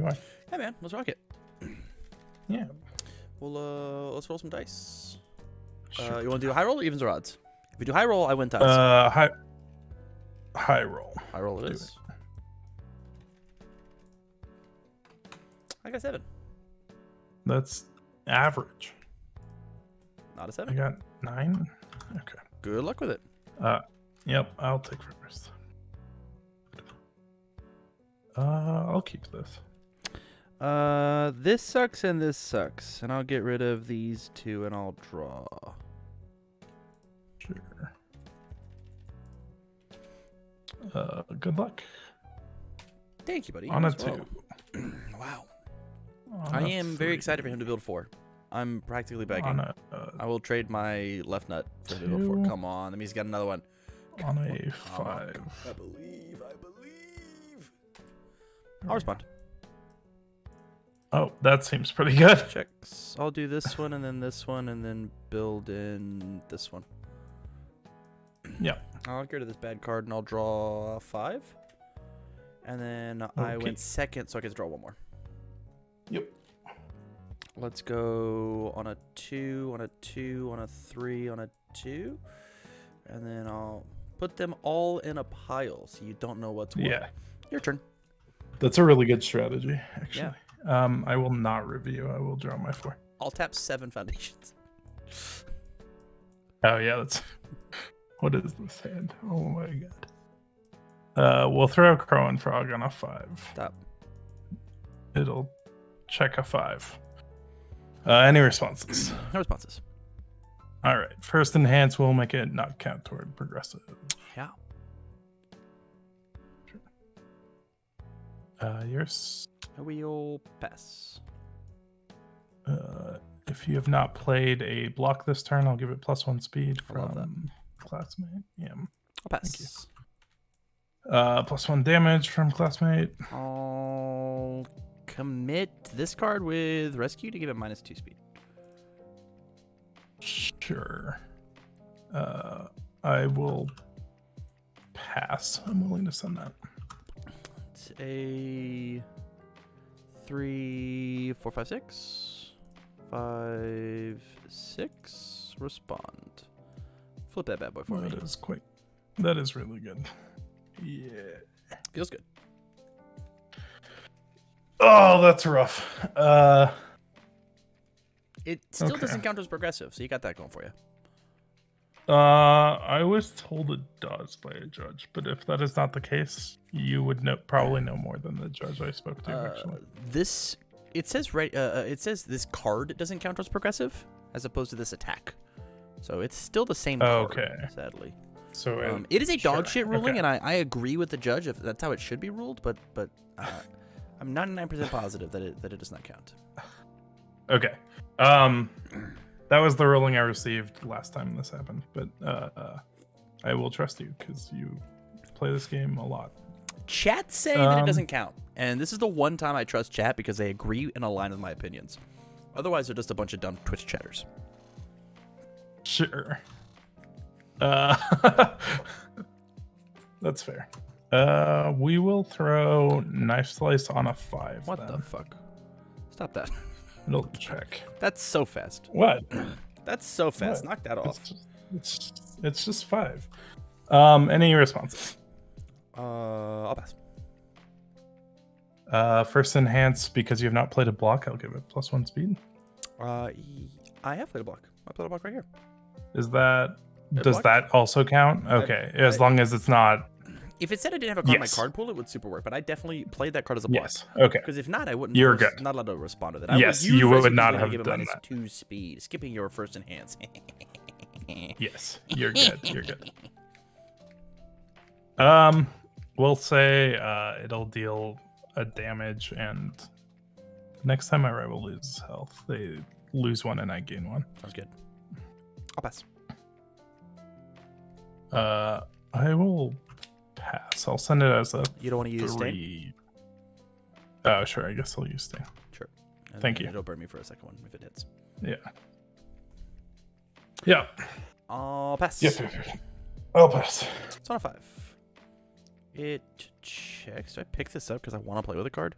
going? Hey man, let's rock it. Yeah. Well, let's roll some dice. Sure. You want to do high roll or evens or odds? If we do high roll, I win ties. High roll. High roll it is. I got 7. That's average. Not a I 7. got 9. Okay. Good luck with it. Yep. I'll take first. I'll keep this. This sucks and this sucks, and I'll get rid of these 2 and I'll draw. Sure. Good luck. Thank you, buddy. On a As 2. well. Wow. On I a am very 3. excited for him to build 4. I'm practically begging. On a I will trade my left nut for him to build 4. 2. Come on, that means he's got another one. On a 5. I believe. I'll respond. Oh, that seems pretty good. Checks. I'll do this one and then this one and then build in this one. Yeah. I'll get rid of this bad card and I'll draw 5. And then I Okay. went second, so I get to draw 1 more. Yep. Let's go on a 2, on a 2, on a 3, on a 2. And then I'll put them all in a pile so you don't know what's what. Yeah. Your turn. That's a really good strategy, actually. I will not review. I will draw my 4. I'll tap 7 foundations. Oh, yeah. That's... What is this hand? Oh, my God. We'll throw a Crow and Frog on a 5. Stop. It'll check a 5. Any responses? No responses. All right. First enhance will make it not count toward progressive. Yeah. Yours. We'll pass. If you have not played a block this turn, I'll give it +1 speed I love that. from classmate. Yeah. I'll pass. +1 damage from classmate. I'll commit this card with rescue to give it -2 speed. Sure. I will pass. I'm willing to send that. It's a 3, 4, 5, 6. 5, 6. Respond. Flip that bad boy for me. That is really good. Yeah. Feels good. Oh, that's rough. It still Okay. doesn't count as progressive, so you got that going for you. I was told it does by a judge, but if that is not the case, you would probably know more than the judge I spoke to. Actually, It says this card doesn't count as progressive, as opposed to this attack. So it's still the same card, Okay. sadly. So it is a dog sure. shit ruling, Okay. and I agree with the judge if that's how it should be ruled. But I'm 99% positive that it does not count. Okay. That was the ruling I received last time this happened, but I will trust you because you play this game a lot. Chat say that it doesn't count, and this is the one time I trust chat because they agree and align with my opinions. Otherwise, they're just a bunch of dumb Twitch chatters. Sure. That's fair. We will throw knife slice on a 5. What the fuck? Stop that. It'll check. That's so fast. What? That's so fast. What? Knock that off. It's just 5. Any responses? I'll pass. First enhance because you have not played a block. I'll give it +1 speed. I have played a block. I played a block right here. Does that block? that also count? Okay, as long as it's not. If it said I didn't have a card in my Yes. card pool, it would super work. But I definitely played that card as a block. Yes. Okay. Because if not, I wouldn't. You're good. Not allowed to respond to that. Yes, I would use you would rescue not to have give it done minus that. 2 speed, skipping your first enhance. Yes, you're good. You're good. We'll say it'll deal a damage, and next time my rival loses health, they lose 1 and I gain 1. Sounds good. I'll pass. I will pass. I'll send it as a You don't want to use 3. stain? Oh, sure. I guess I'll use stain. Sure. And Thank then you. It'll burn me for a second one if it hits. Yeah. Yeah. I'll pass. Yes. I'll pass. It's on a 5. It checks. Do I pick this up because I want to play with a card?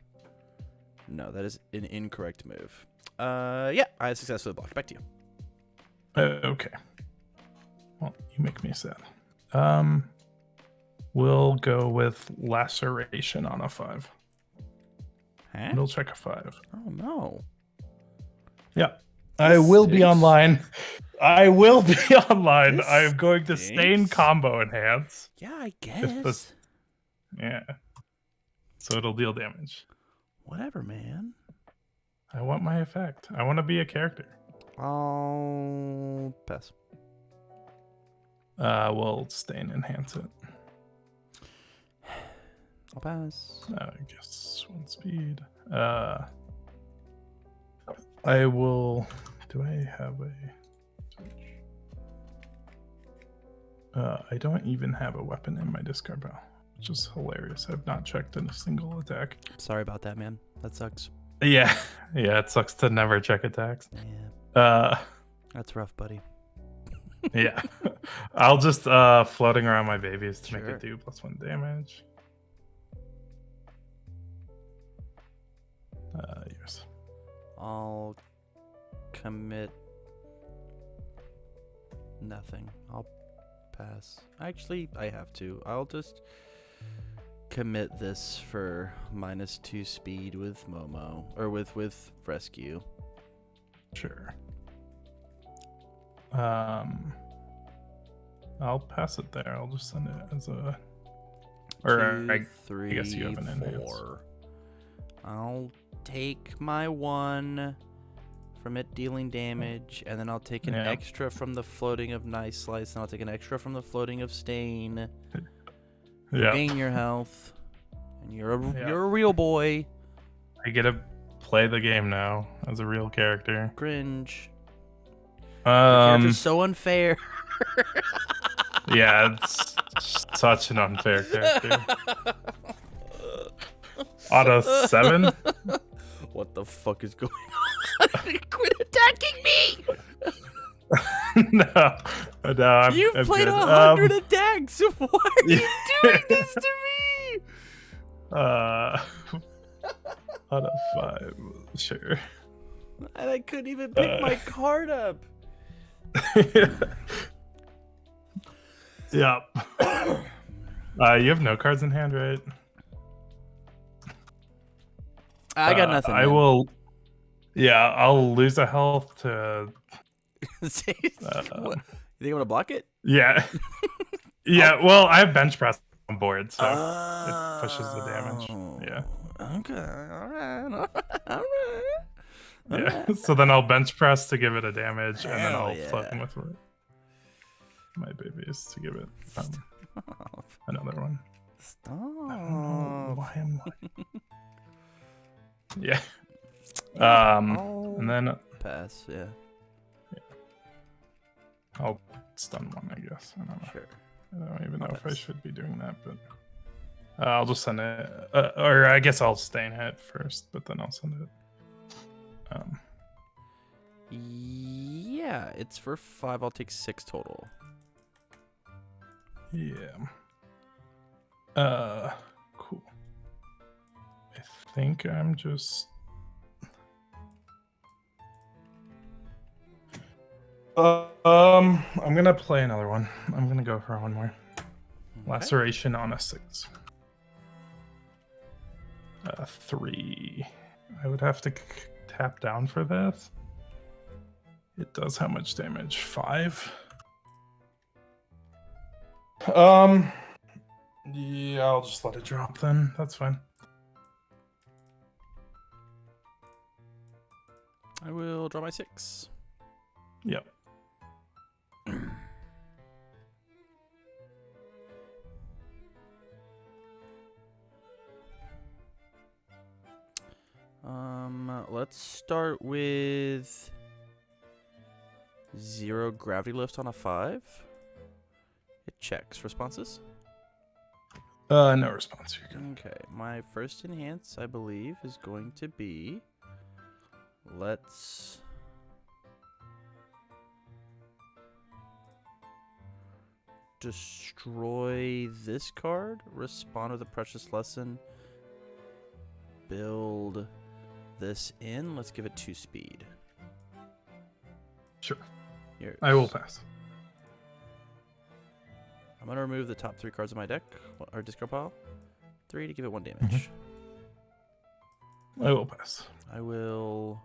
No, that is an incorrect move. Yeah, I successfully blocked. Back to you. Okay. Well, you make me sad. We'll go with laceration on a 5. Huh? We'll check a 5. Oh no. Yeah. This I will be stinks. online. I will be online. This I am going to stain stinks. combo enhance. Yeah, I If this- guess. Yeah. So it'll deal damage. Whatever, man. I want my effect. I want to be a character. I'll pass. We'll stain enhance it. I'll pass. I guess 1 speed. I will. Do I have a? I don't even have a weapon in my discard pile, which is hilarious. I've not checked in a single attack. Sorry about that, man. That sucks. Yeah, it sucks to never check attacks. Yeah. That's rough, buddy. Yeah. I'll just floating around my babies to make Sure. it do +1 damage. Yours. I'll commit nothing. I'll pass. Actually, I have to. I'll just commit this for -2 speed with Momo, or with rescue. Sure. I'll pass it there. I'll just send it as a. Or 2, I 3, guess you have an enhance. 4. I'll take my 1 from it dealing damage, and then I'll take an Yeah. extra from the floating of Nice Slice, and I'll take an extra from the floating of Stain. Yeah. Gain your health, and you're a Yeah. you're a real boy. I get to play the game now as a real character. Cringe. Your character's Um. so unfair. Yeah, it's such an unfair character. Out of 7. What the fuck is going on? Quit attacking me! No. I'm, You've I'm played good. 100 attacks. Why are you doing this to me? Out of 5, sure. And I couldn't even pick my card up. Yeah. You have no cards in hand, right? I got nothing. I man. will. Yeah, I'll lose a health to. What? You think I'm gonna block it? Yeah. Yeah. Well, I have bench press on board, so it pushes the damage. Yeah. Okay. All right. All right. Yeah. So then I'll bench press to give it a damage, and then Hell I'll yeah. float them with my babies to give it another one. Stop. I don't know why I'm like. Yeah. I'll And then pass. Yeah. I'll stun 1, I guess. I don't know. Sure. I don't even know I'll if I pass. should be doing that, but I'll just send it. Or I guess I'll stain it first, but then I'll send it. Yeah, it's for 5. I'll take 6 total. Yeah. Cool. I think I'm just. I'm gonna play another one. I'm gonna go for one more. Laceration on a 6. 3. I would have to tap down for this. It does how much damage? 5. Yeah, I'll just let it drop then. That's fine. I will draw my 6. Yep. Let's start with 0 gravity lift on a 5. It checks responses. No response. You're good. Okay, my first enhance, I believe, is going to be. Let's. Destroy this card. Respond with a precious lesson. Build this in. Let's give it 2 speed. Sure. Yours. I will pass. I'm going to remove the top 3 cards of my deck, or discard pile. 3 to give it 1 damage. I will pass. I will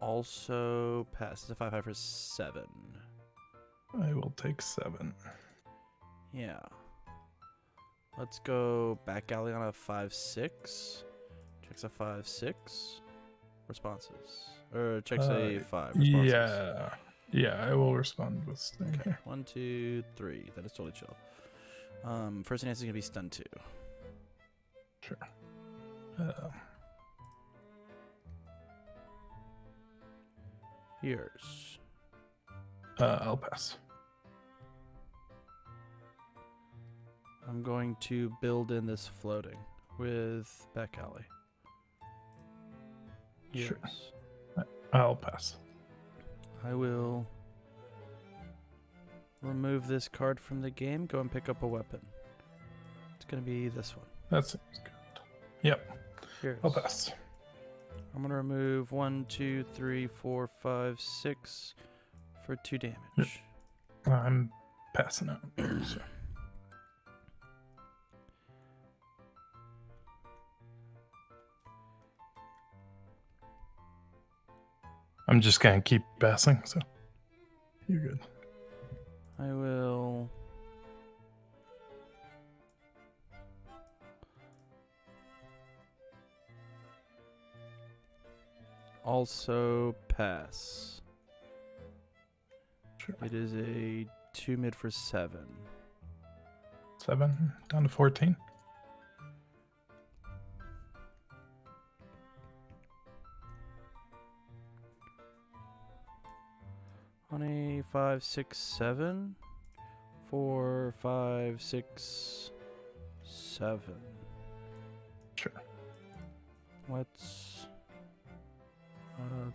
also pass. It's a 5/5 for 7. I will take 7. Yeah. Let's go back alley on a 5/6. Checks a 5/6. Responses. Or checks a 5. Responses. Yeah. Yeah, I will respond with staying Okay. here. 1, 2, 3. That is totally chill. First answer is gonna be stun 2. Sure. Yours. I'll pass. I'm going to build in this floating with back alley. Sure. Yours. I'll pass. I will remove this card from the game. Go and pick up a weapon. It's gonna be this one. That seems good. Yep. Yours. I'll pass. I'm gonna remove 1, 2, 3, 4, 5, 6 for 2 damage. I'm passing out. So. I'm just gonna keep passing, so you're good. I will also pass. Sure. It is a 2 mid for 7. 7 down to 14. On a 5, 6, 7. 4, 5, 6, 7. Sure. Let's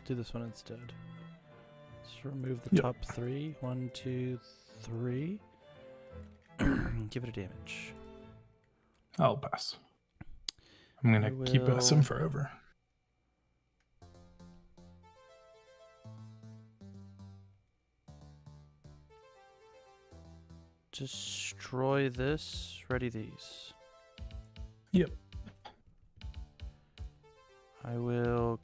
do this one instead. Let's remove the Yep. top 3. 1, 2, 3. Give it a damage. I'll pass. I'm gonna I keep passing will- forever. Destroy this. Ready these. Yep. I will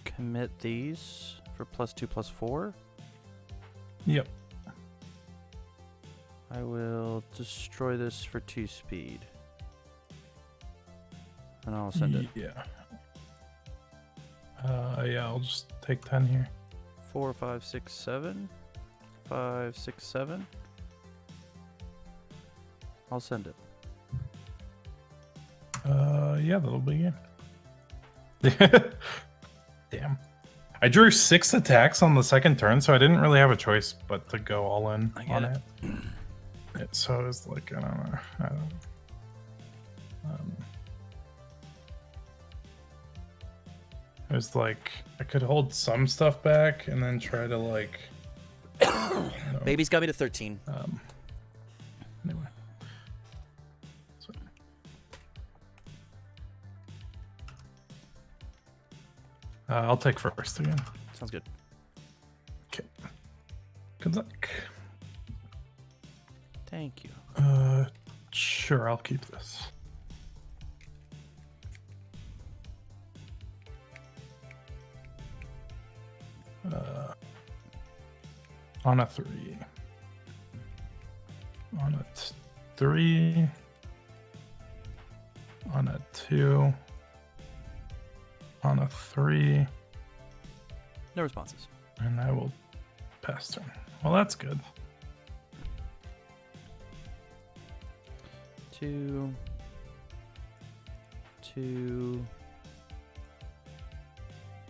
commit these for +2/+4. Yep. I will destroy this for 2 speed. And I'll send it. Yeah. Yeah, I'll just take 10 here. 4, 5, 6, 7. 5, 6, 7. I'll send it. Yeah, that'll be it. Damn. I drew 6 attacks on the second turn, so I didn't really have a choice but to go all in I on get it. So it was like, I don't know. It was like, I could hold some stuff back and then try to like... Baby's got me to 13. Anyway. So. I'll take first again. Sounds good. Okay. Good luck. Thank you. Sure, I'll keep this. On a 3. On a 3. On a 2. On a 3. No responses. And I will pass turn. Well, that's good. 2, 2,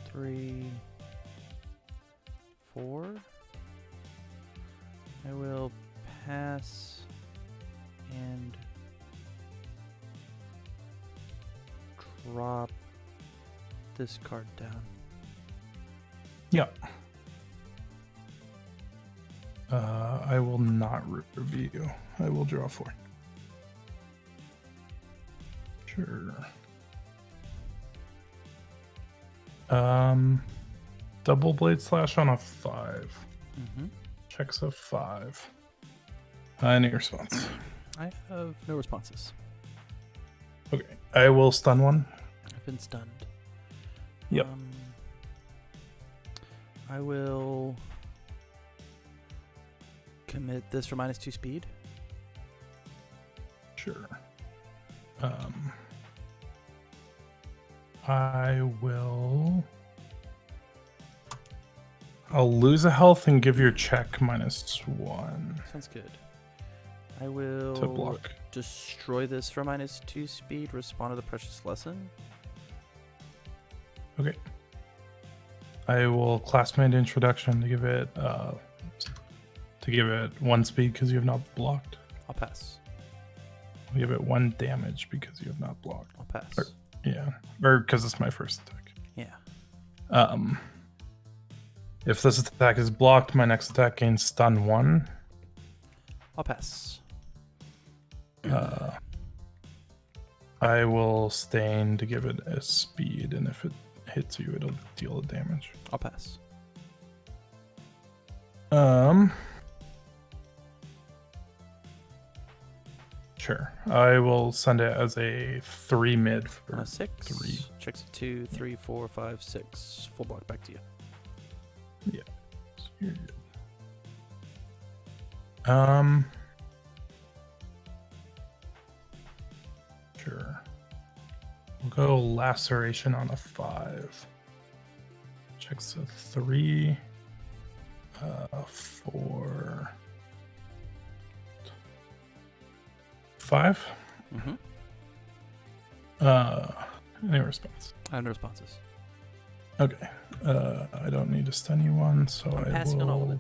3, 4. I will pass and drop this card down. Yep. I will not review. I will draw 4. Sure. Double blade slash on a 5. Mm-hmm. Checks a 5. Any response? I have no responses. Okay. I will stun one. I've been stunned. Yep. I will commit this for -2 speed. Sure. I'll lose a health and give your check -1 Sounds good. I will to block. destroy this for -2 speed. Respond to the precious lesson. Okay. I will classmate introduction to give it 1 speed because you have not blocked. I'll pass. I'll give it 1 damage because you have not blocked. I'll pass. Yeah, or because it's my first attack. Yeah. If this attack is blocked, my next attack gains stun 1. I'll pass. I will stain to give it a speed, and if it hits you, it'll deal the damage. I'll pass. Sure. I will send it as a 3 mid for 6. 3. Checks a 2, 3, 4, 5, 6. Full block back to you. Yeah. So you're good. Sure. We'll go laceration on a 5. Checks a 3. 4. 5. Mm-hmm. Any response? I have no responses. Okay. I don't need to stun you one, so I'm I passing will... on all of it.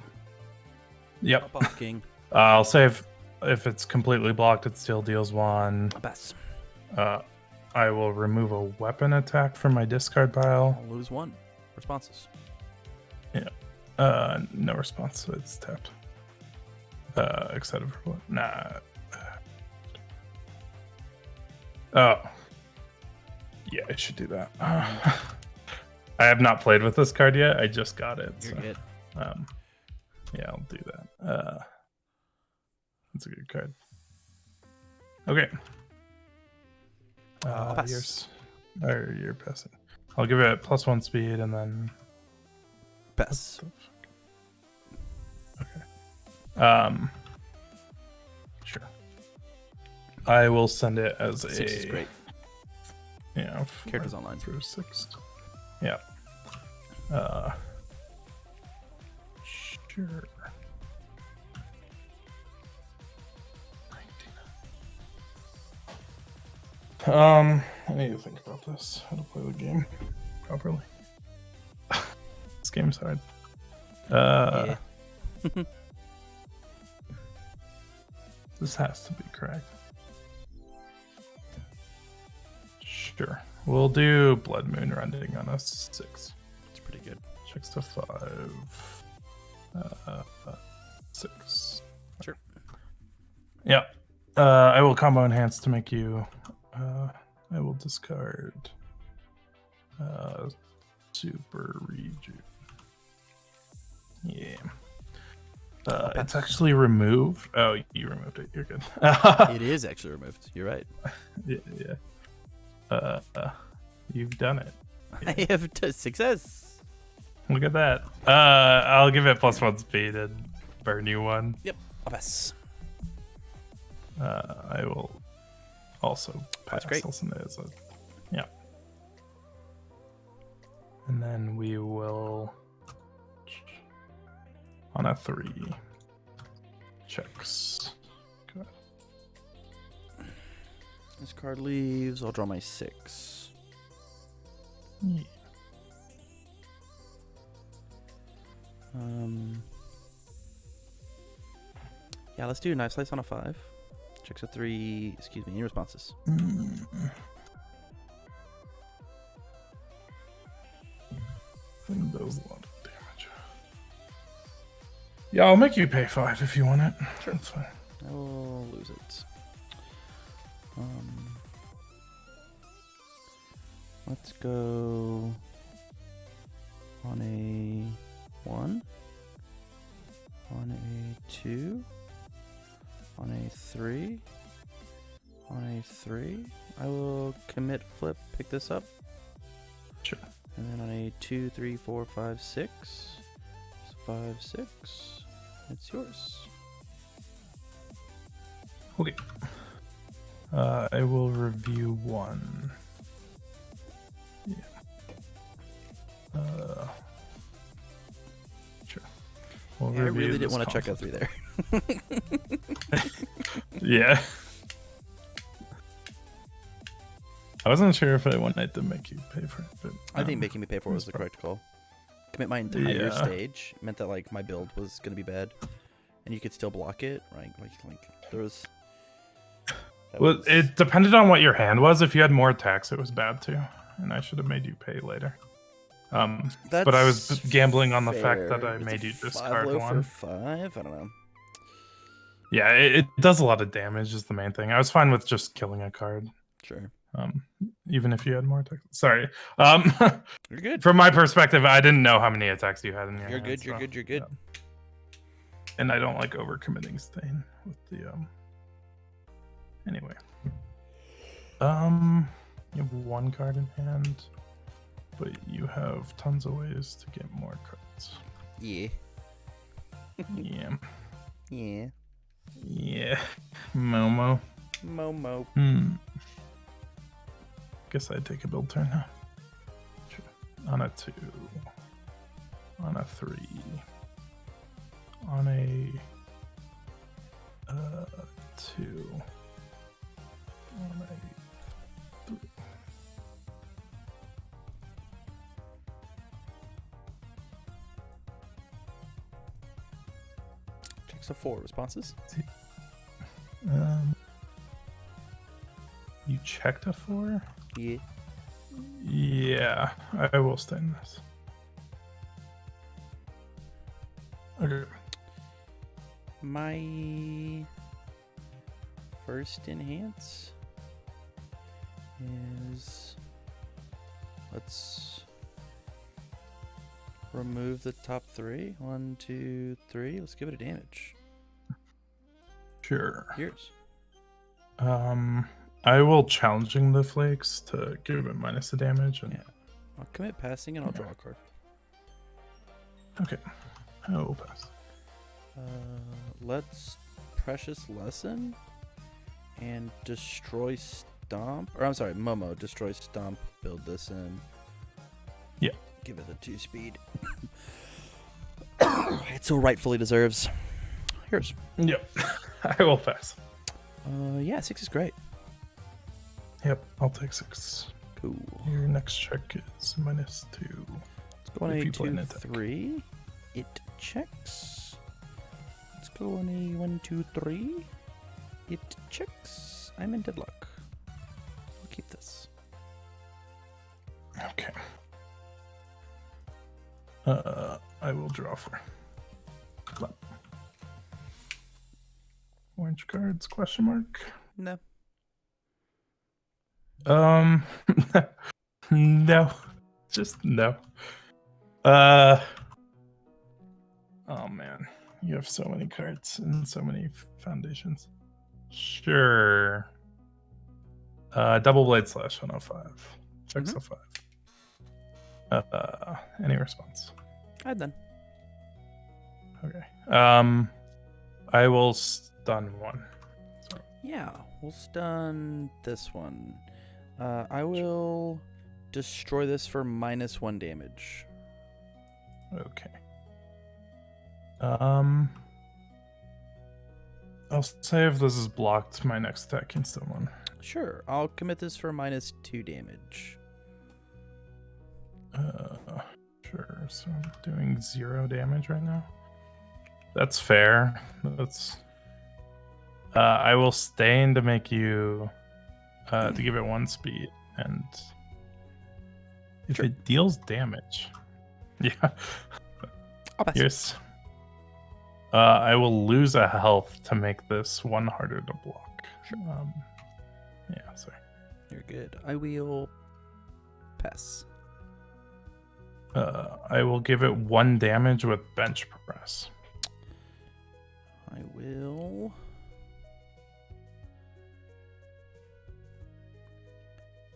Yep. Not blocking. I'll say if it's completely blocked, it still deals 1. I'll pass. I will remove a weapon attack from my discard pile. I'll lose 1. Responses. No response, so it's tapped. Except for what? Nah. Oh. Yeah, I should do that. I have not played with this card yet. I just got it. You're so, good. yeah, I'll do that. That's a good card. Okay. I'll pass. You're passing. I'll give it +1 speed and then Pass. Okay. Sure. I will send it as 6 a. is great. Yeah. Characters online. For 6. Yeah. Sure. 19. I need to think about this. How to play the game properly. This game's hard. Yeah. This has to be correct. Sure. We'll do Blood Moon Rending on a 6. It's pretty good. Checks to 5. 6. Sure. Yeah. I will combo enhance to make you. I will discard. Super Reju. Yeah. It's actually removed. Oh, you removed it. You're good. It is actually removed. You're right. Yeah. You've done it. I have success. Look at that. I'll give it +1 speed and burn you 1. Yep. I'll pass. I will also pass. That's great. I'll send it as a, yeah. And then we will on a 3 checks. Good. This card leaves. I'll draw my 6. Yeah. Yeah, let's do a knife slice on a 5. Checks a 3. Excuse me. Any responses? I think that was a lot of damage. Yeah, I'll make you pay 5 if you want it. Sure. That's fine. I will lose it. Let's go on a 1, on a 2, on a 3, on a 3. I will commit flip, pick this up. Sure. And then on a 2, 3, 4, 5, 6. So 5, 6. It's yours. Okay. I will review 1. Yeah. Sure. We'll Yeah, I review really didn't this want to check out conflict. 3 there. Yeah. I wasn't sure if I wanted to make you pay for it, but I think making me pay for it was the correct call. Commit my entire Yeah. stage meant that like my build was gonna be bad, and you could still block it, right? Like there was. Well, it depended on what your hand was. If you had more attacks, it was bad too, and I should have made you pay later. But I was That's gambling on the fact fair. that I It's made a you 5 discard low one. for 5. I don't know. Yeah, it does a lot of damage. Is the main thing. I was fine with just killing a card, Sure, even if you had more attacks. Sorry. you're good. From my perspective, I didn't know how many attacks you had in your You're hand. good. You're so, good. You're good. yeah. And I don't like overcommitting Stain with the Anyway. You have 1 card in hand, but you have tons of ways to get more cards. Yeah. Yeah. Yeah. Yeah. Momo. Momo. Guess I'd take a build turn now. Sure. On a 2. On a 3. On a 2. On a 3. Checks of 4 responses. You checked a 4? Yeah. Yeah, I will stay in this. Okay. My first enhance is, let's remove the top 3. 1, 2, 3. Let's give it a damage. Sure. Yours. I will challenging the flakes to give it minus the damage. And... Yeah. I'll commit passing and I'll draw a card. Okay. I will pass. Let's Precious Lesson and destroy Stomp. Or I'm sorry, Momo. Destroy Stomp. Build this in. Yeah. Give it a 2 speed. It so rightfully deserves. Yours. Yep. I will pass. Yeah, 6 is great. Yep, I'll take 6. Cool. Your next check is -2. Let's go on If a you play an 2, attack. 3. It checks. Let's go on a 1, 2, 3. It checks. I'm in deadlock. I'll keep this. Okay. I will draw 4. Flop. Orange cards, question mark. No. No. Just no. Oh man. You have so many cards and so many foundations. Sure. Double blade slash 105. Checks a 5. Any response? I'm done. Okay. I will stun 1. So, Yeah, we'll stun this one. I will destroy this for -1 damage. okay. I'll say if this is blocked, my next attack can still win. Sure, I'll commit this for -2 damage. Sure. So I'm doing 0 damage right now. That's fair. That's. I will stain to make you. To give it 1 speed, and if Sure. it deals damage, yeah. I'll pass. Here's. I will lose a health to make this 1 harder to block. Sure. Yeah. Sorry. You're good. I will Pass. I will give it 1 damage with bench press. I will.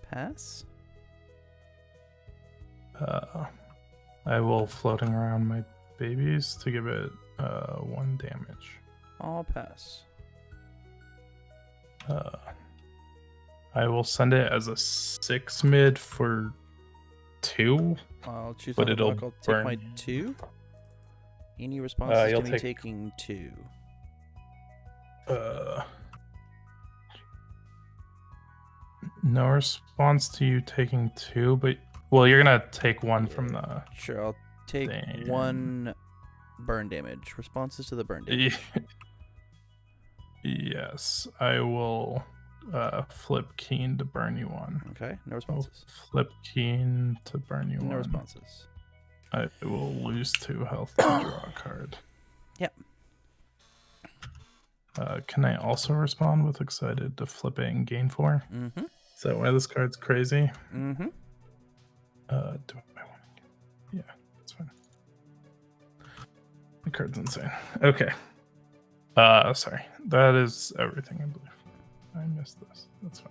Pass. I will floating around my babies to give it 1 damage. I'll pass. I will send it as a 6 mid for 2. I'll choose But another it'll block. I'll take burn my you. 2. Any responses you'll to me take- taking 2? No response to you taking 2, but well, you're gonna take 1 from the. Sure, I'll take Damn. 1 burn damage. Responses to the burn damage. Yes, I will flip keen to burn you 1. Okay, no I'll responses. flip keen to burn you 1. No responses. I will lose 2 health to draw a card. Yep. Can I also respond with excited to flip it and gain 4? Mm-hmm. Is that why this card's crazy? Mm-hmm. Do I want to? Yeah, that's fine. The card's insane. Okay. Sorry. That is everything, I believe. I missed this. That's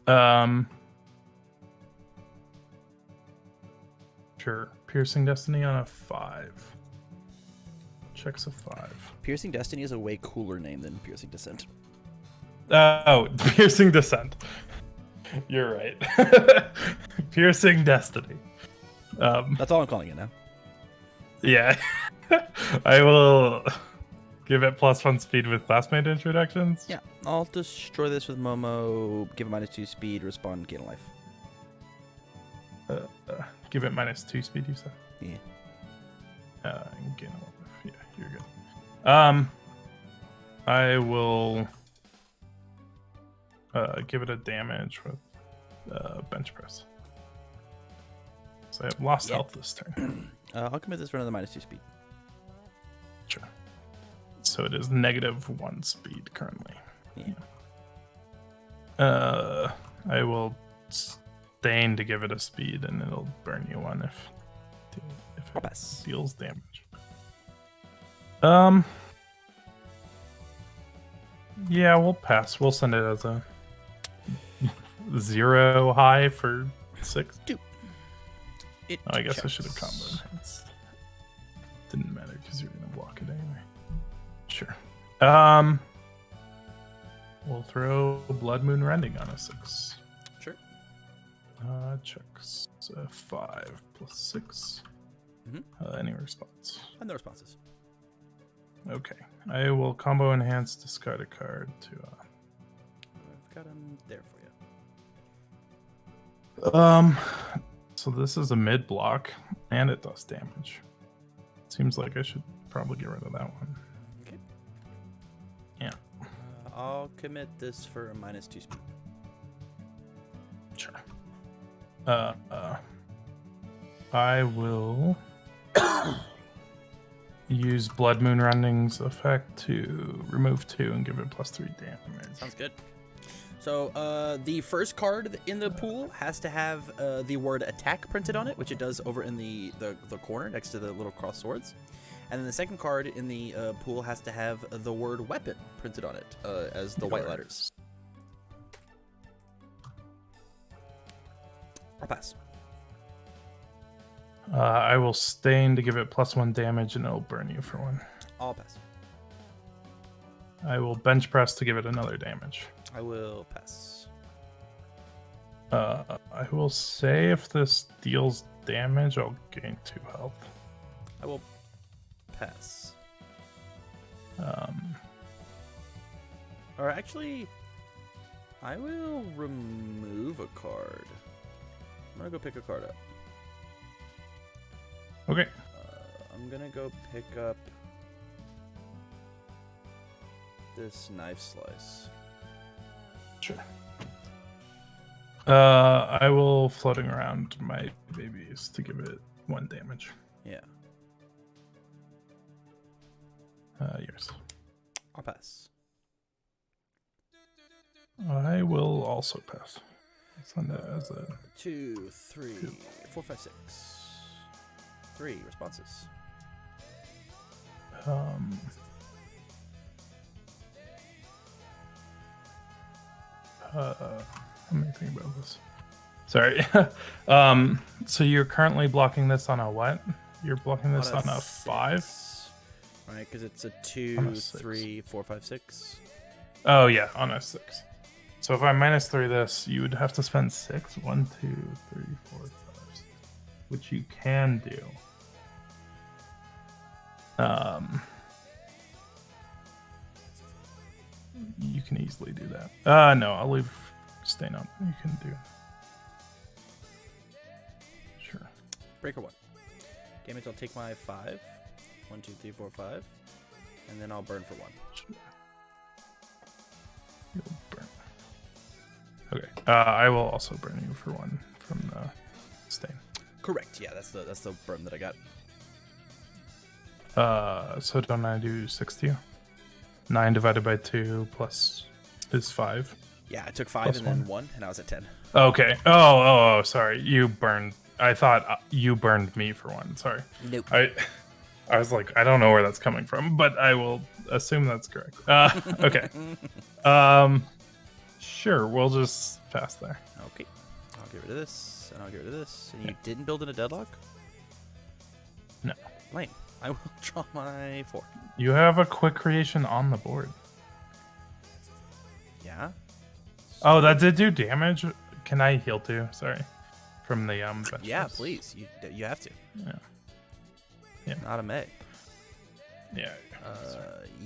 fine. Sure. Piercing Destiny on a 5. Checks a 5. Piercing Destiny is a way cooler name than Piercing Descent. Oh, Piercing Descent. You're right. Piercing Destiny. That's all I'm calling it now. Yeah. I will give it +1 speed with classmate introductions. Yeah, I'll destroy this with Momo, give it -2 speed, respond, gain a life. Give it -2 speed, you said? Yeah. And gain a life. Yeah, you're good. I will give it a damage with bench press. So I have lost health this turn. I'll commit this for another -2 speed. Sure. So it is -1 speed currently. Yeah. I will stain to give it a speed, and it'll burn you 1 if I'll it pass. deals damage. Yeah, we'll pass. We'll send it as a 0 high for 6. I guess I should have comboed. Didn't matter because you're gonna block it anyway. Sure. We'll throw Blood Moon Rending on a 6. Sure. Checks 5 + 6. Mhm. Any response? And no responses. Okay. I will combo enhance, discard a card to. I've got him there for you. So this is a mid block, and it does damage. Seems like I should probably get rid of that one. Okay. Yeah. I'll commit this for a -2 speed. Sure. I will use Blood Moon Rending's effect to remove 2 and give it +3 damage. Sounds good. So the first card in the pool has to have the word attack printed on it, which it does over in the corner next to the little cross swords. And then the second card in the pool has to have the word weapon printed on it as the white letters. I'll pass. I will stain to give it +1 damage, and it'll burn you for 1. I'll pass. I will bench press to give it another damage. I will pass. I will say if this deals damage, I'll gain 2 health. I will pass. Or actually, I will remove a card. I'm gonna go pick a card up. Okay. I'm gonna go pick up this knife slice. Sure. I will floating around my babies to give it 1 damage. Yeah. Yours. I'll pass. I will also pass. Send it as a 2, 3, 4, 5, 6. 3 responses. Let me think about this. Sorry. So you're currently blocking this on a what? You're blocking this on a 5? Right, because it's a On 2, a 6. 3, 4, 5, 6. Oh yeah, on a 6. So if I -3 this, you would have to spend 6. 1, 2, 3, 4, 5, 6. Which you can do. You can easily do that. No, I'll leave staying up. You can do. Sure. Breaker 1. Damage, I'll take my 5. 1, 2, 3, 4, 5. And then I'll burn for 1. Sure. You'll burn. Okay. I will also burn you for 1 from the stain. Correct. Yeah, that's the burn that I got. So don't I do 6 to you? 9 divided by 2 plus is 5. Yeah, I took 5 Plus and then 1. 1, and I was at 10. Okay. Oh, sorry. You burned. I thought you burned me for 1. Sorry. Nope. I was like, I don't know where that's coming from, but I will assume that's correct. Okay. Sure. We'll just pass there. Okay. I'll get rid of this, and I'll get rid of this. And you didn't build in a deadlock? No. Lame. I will draw my 4. You have a quick creation on the board. Yeah. Oh, that did do damage. Can I heal too? Sorry, from the bench Yeah, press. please. You have to. Yeah. Not a May. Yeah.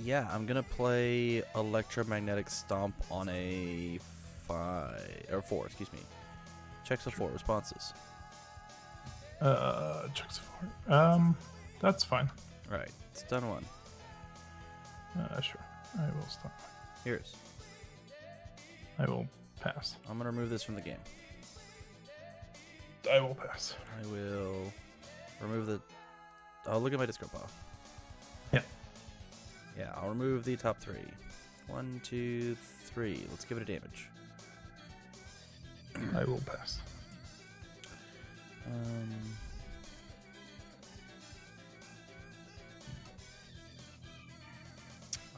Yeah, I'm gonna play Electromagnetic Stomp on a 4. Excuse me. Checks of 4 responses. Checks 4. That's fine. Right. Stun 1. Sure. I will stop. Here's. I will pass. I'm gonna remove this from the game. I will pass. I will remove the. I'll look at my discard pile. Yeah. Yeah, I'll remove the top 3. 1, 2, 3. Let's give it a damage. I will pass.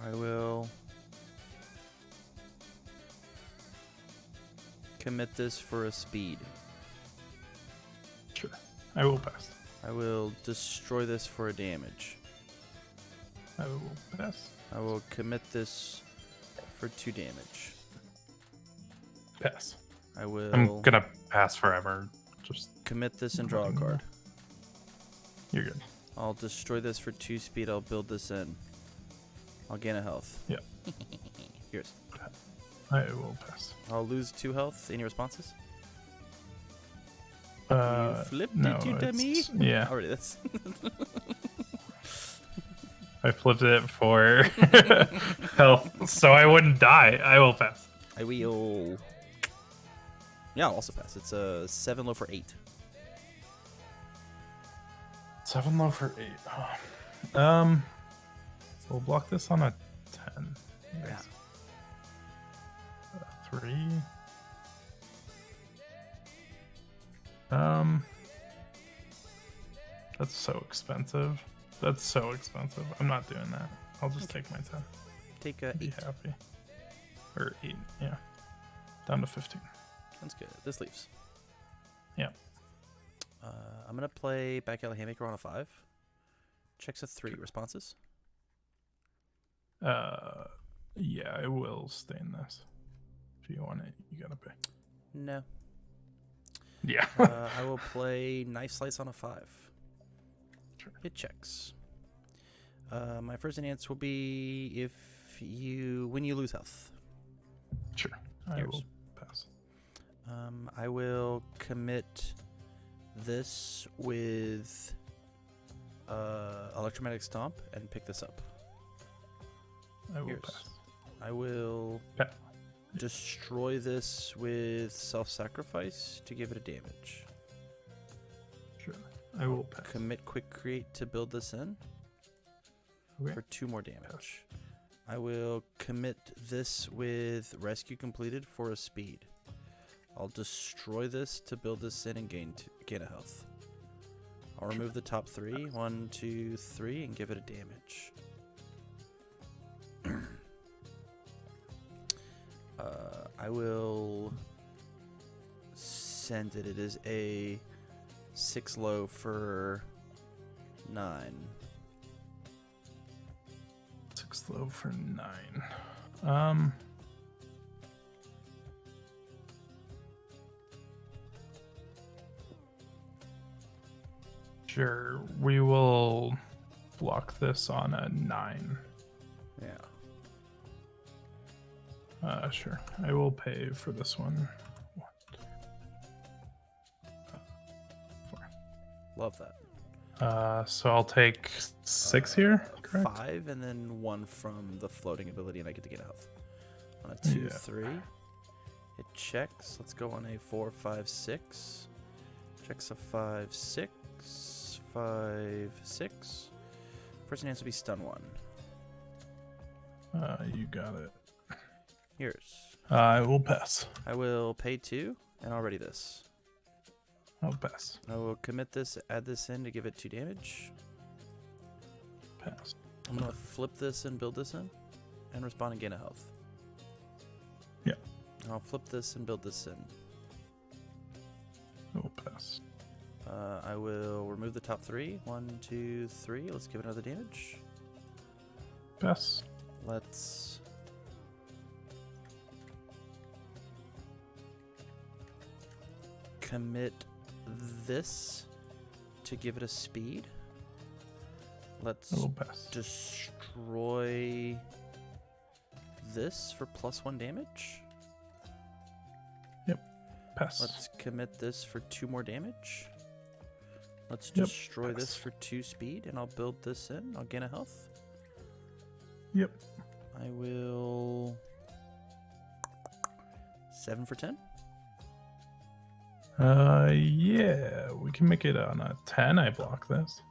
I will commit this for a speed. Sure. I will pass. I will destroy this for a damage. I will pass. I will commit this for 2 damage. Pass. I will I'm gonna pass forever. Just commit this and draw a card. You're good. I'll destroy this for 2 speed. I'll build this in. I'll gain a health. Yeah. Here's. I will pass. I'll lose 2 health. Any responses? You You flipped no, it, you dummy. Yeah. Already, that's. I flipped it for health, so I wouldn't die. I will pass. I will. Yeah, I'll also pass. It's a 7 low for 8. 7 low for 8. Oh. We'll block this on a 10. Yeah. 3. That's so expensive. That's so expensive. I'm not doing that. I'll just take my 10. Take Be 8. happy. Or 8, yeah. Down to 15. That's good. This leaves. Yeah. I'm gonna play Back Alley Haymaker on a 5. Checks a 3 responses. Yeah, I will stay in this. If you want it, you gotta pay. No. Yeah. I will play Knife Slice on a 5. Sure. It checks. My first enhance will be when you lose health. Sure. I Here's. will pass. I will commit this with Electromagnetic Stomp and pick this up. I will Here's. pass. I will Pa- destroy this with Self-Sacrifice to give it a damage. Sure. I will pass. Commit Quick Create to build this in Okay. for 2 more damage. I will commit this with Rescue completed for a speed. I'll destroy this to build this in and gain a health. I'll remove the top 3. 1, 2, 3, and give it a damage. I will send it. It is a 6 low for 9. 6 low for 9. Sure, we will block this on a 9. Yeah. Sure. I will pay for this one. 1, 2, 4. Love that. So I'll take 6 here, correct? 5 and then 1 from the floating ability, and I get to get a health. On a 2, 3. It checks. Let's go on a 4, 5, 6. Checks a 5, 6. 5, 6. Person has to be stun 1. You got it. Yours. I will pass. I will pay 2, and I'll ready this. I'll pass. I will commit this, add this in to give it 2 damage. Pass. I'm going to flip this and build this in, and respond and gain a health. Yeah. And I'll flip this and build this in. I will pass. I will remove the top 3. 1, 2, 3. Let's give it another damage. Pass. Let's commit this to give it a speed. Let's I will pass. destroy this for +1 damage. Yep. Pass. Let's commit this for 2 more damage. Let's Yep. destroy Pass. this for 2 speed, and I'll build this in. I'll gain a health. Yep. I will 7 for 10. Yeah, we can make it on a 10. I block this.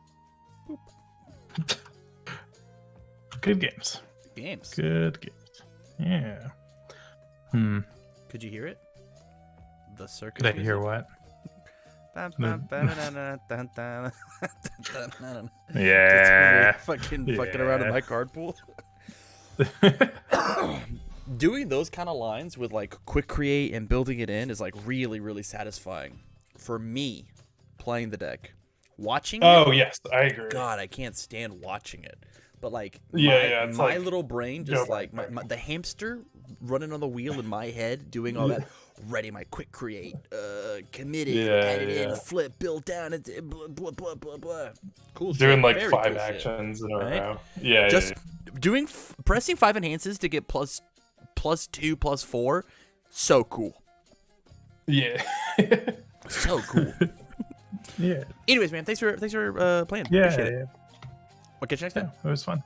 Good games. Games. Good games. Yeah. Could you hear it? The circus. Did I hear what? Yeah. Fucking Yeah. around in my card pool. Doing those kind of lines with like quick create and building it in is like really, really satisfying for me playing the deck. Watching Oh it, yes, I agree. God, I can't stand watching it. But like it's my like, little brain just like the hamster running on the wheel in my head doing all that. Ready my quick create, committed, add it in, flip, build down, and blah blah blah blah blah. Cool. Doing shit. like Very 5 cool actions in a right? row. Yeah. Just doing pressing 5 enhances to get +2, +4. So cool. Yeah. So cool. Yeah. Anyways, man, thanks for playing. Yeah. Appreciate it. Yeah. We'll catch you next time. It was fun.